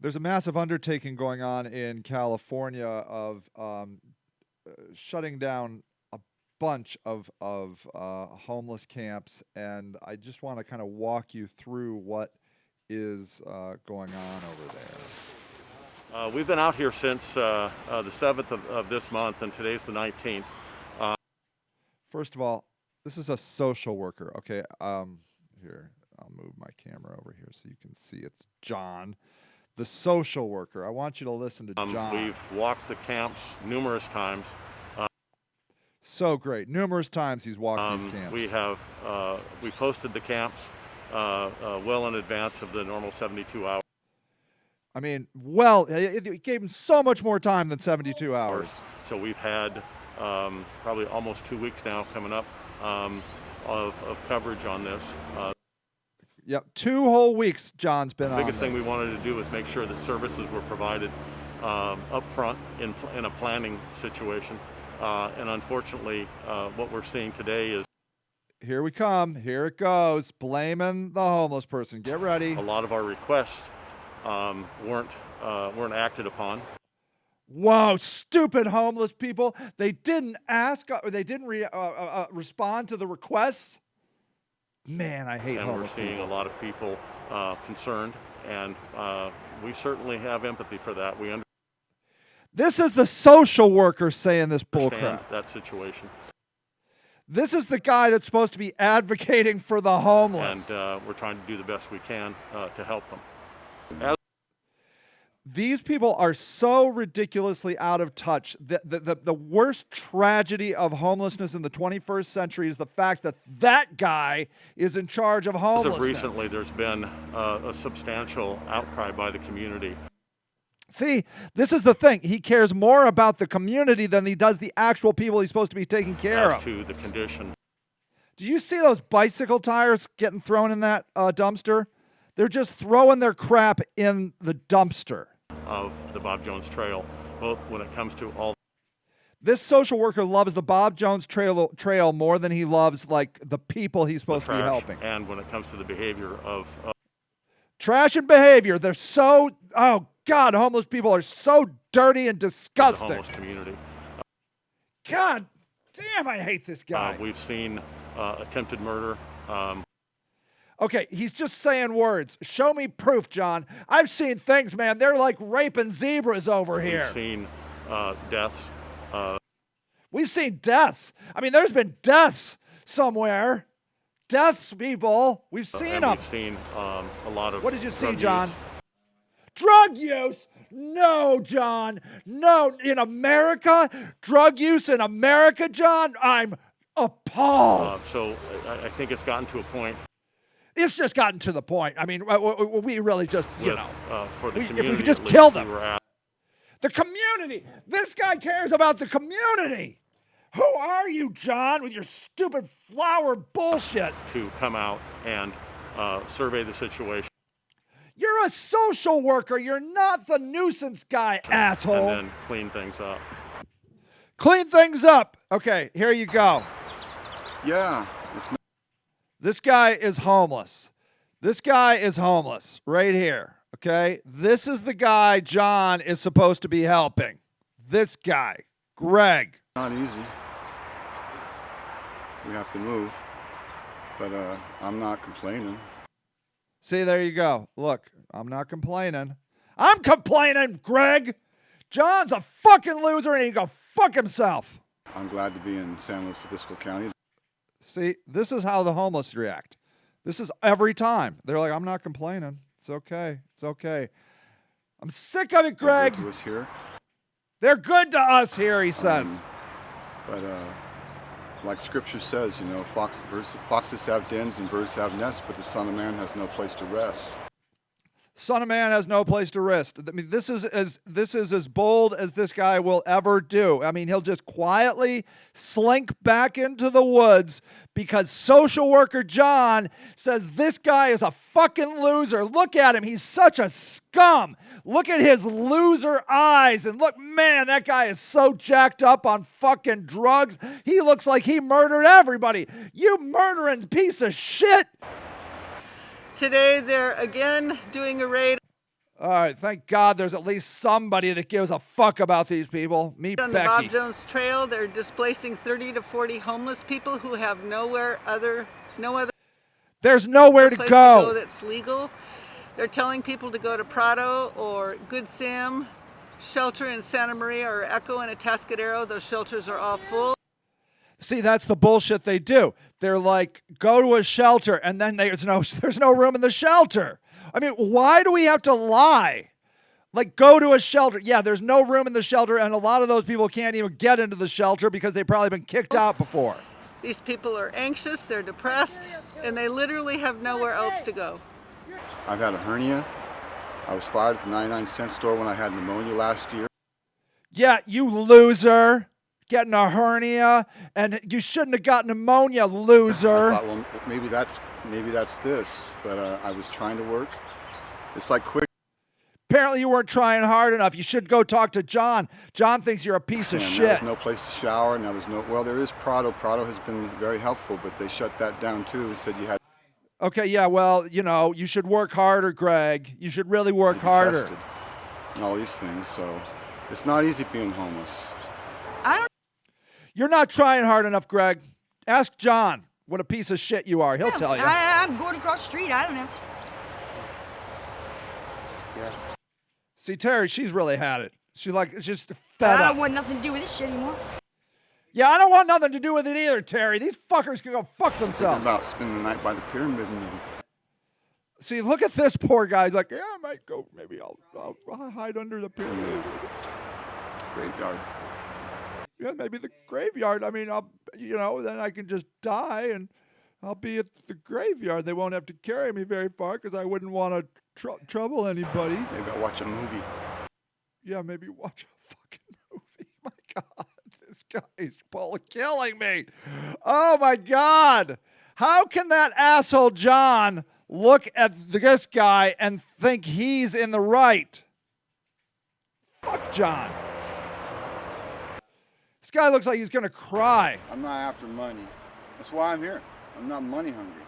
There's a massive undertaking going on in California of shutting down a bunch of homeless camps, and I just want to kind of walk you through what is going on over there. We've been out here since the 7th of this month, and today's the 19th. First of all, this is a social worker. Okay, here, I'll move my camera over here so you can see it's John, the social worker. I want you to listen to John. We've walked the camps numerous times. So great. Numerous times he's walked these camps. We posted the camps well in advance of the normal 72 hours. I mean, well, it gave him so much more time than 72 hours. So we've had probably almost 2 weeks now coming up of coverage on this. Yep, 2 whole weeks John's been on this. The biggest thing we wanted to do was make sure that services were provided up front in a planning situation. And unfortunately, what we're seeing today is... Here we come. Here it goes. Blaming the homeless person. Get ready. A lot of our requests weren't acted upon. Whoa, stupid homeless people. They didn't ask, or they didn't respond to the requests. Man, I hate homeless people. And we're seeing a lot of people concerned, and we certainly have empathy for that. This is the social worker saying this bullcrap. That situation. This is the guy that's supposed to be advocating for the homeless. And we're trying to do the best we can to help them. These people are so ridiculously out of touch. The worst tragedy of homelessness in the 21st century is the fact that that guy is in charge of homelessness. Recently, there's been a substantial outcry by the community. See, this is the thing. He cares more about the community than he does the actual people he's supposed to be taking care of. As to the condition. Do you see those bicycle tires getting thrown in that dumpster? They're just throwing their crap in the dumpster. Of the Bob Jones Trail, both when it comes to all... This social worker loves the Bob Jones Trail more than he loves, like, the people he's supposed to be helping. And when it comes to the behavior of... Trash and behavior. They're so... Oh, God, homeless people are so dirty and disgusting. The homeless community. God damn, I hate this guy. We've seen attempted murder. Okay, he's just saying words. Show me proof, John. I've seen things, man. They're like raping zebras over here. We've seen deaths. We've seen deaths. I mean, there's been deaths somewhere. Deaths, people. We've seen them. We've seen a lot of... What did you see, John? Drug use? No, John. No. In America? Drug use in America, John? I'm appalled. So I think it's gotten to a point... It's just gotten to the point. I mean, we really just, for the if community, we could just kill them. The community. This guy cares about the community. Who are you, John, with your stupid flower bullshit? To come out and survey the situation. You're a social worker. You're not the nuisance guy, asshole. And then clean things up. Clean things up. Okay, here you go. Yeah. This guy is homeless. This guy is homeless right here, okay? This is the guy John is supposed to be helping. This guy, Greg. Not easy. We have to move, but I'm not complaining. See, there you go. Look, I'm not complaining. I'm complaining, Greg. John's a fucking loser and he can go fuck himself. I'm glad to be in San Luis Obispo County. See, this is how the homeless react. This is every time. They're like, I'm not complaining. It's okay. It's okay. I'm sick of it, Greg. They're good to us here. They're good to us here, he says. But like Scripture says, foxes have dens and birds have nests, but the Son of Man has no place to rest. Son of Man has no place to rest. I mean, this is as bold as this guy will ever do. I mean, he'll just quietly slink back into the woods because social worker John says this guy is a fucking loser. Look at him. He's such a scum. Look at his loser eyes. And look, man, that guy is so jacked up on fucking drugs. He looks like he murdered everybody. You murdering piece of shit. Today they're again doing a raid. All right, thank God there's at least somebody that gives a fuck about these people. Me, On the Becky. Bob Jones Trail, they're displacing 30 to 40 homeless people who have no other There's nowhere to place to go go. that's legal. They're telling people to go to Prado or Good Sam shelter in Santa Maria or Echo in Atascadero. Those shelters are all full. See, that's the bullshit they do. They're like, go to a shelter, and then there's no room in the shelter. I mean, why do we have to lie? Like, go to a shelter. Yeah, there's no room in the shelter, and a lot of those people can't even get into the shelter because they've probably been kicked out before. These people are anxious, they're depressed, and they literally have nowhere else to go. I've had a hernia. I was fired at the 99-cent store when I had pneumonia last year. Yeah, you loser. Getting a hernia, and you shouldn't have got pneumonia, I loser. thought, well, maybe that's this, but I was trying to work. It's like quick. Apparently you weren't trying hard enough. You should go talk to John. John thinks you're a piece of And shit. There's no place to shower. Now there is Prado. Prado has been very helpful, but they shut that down too. It said you had Okay, yeah, well, you should work harder, Greg. You should really work to be harder. tested and all these things. So it's not easy being homeless. You're not trying hard enough, Greg. Ask John what a piece of shit you are. He'll tell you. I'm going across the street. I don't know. Yeah. See, Terry, she's really had it. She's just I fed don't up. want nothing to do with this shit anymore. Yeah, I don't want nothing to do with it either, Terry. These fuckers can go fuck Thinking themselves. about spending the night by the pyramid and See, look at this poor guy. He's like, yeah, I might go. Maybe I'll hide under the pyramid. graveyard. Yeah, maybe the graveyard. I mean, then I can just die and I'll be at the graveyard. They won't have to carry me very far because I wouldn't want to trouble anybody. Maybe I'll watch a movie. Yeah, maybe watch a fucking movie. My God, this guy's killing me. Oh my God. How can that asshole John look at this guy and think he's in the right? Fuck John. This guy looks like he's going to cry. I'm not after money. That's why I'm here. I'm not money hungry.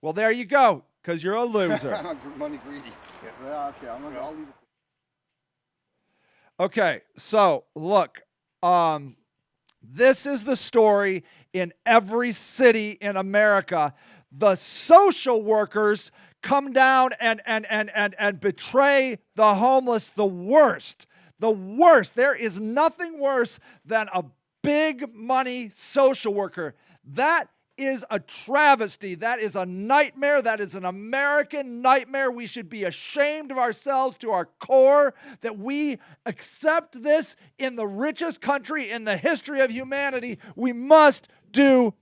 Well, there you go, because you're a loser. I'm not money greedy. Yeah, okay, I'll leave it. Okay, so look, this is the story in every city in America. The social workers come down and betray the homeless the worst. The worst. There is nothing worse than a big money social worker. That is a travesty. That is a nightmare. That is an American nightmare. We should be ashamed of ourselves to our core that we accept this in the richest country in the history of humanity. We must do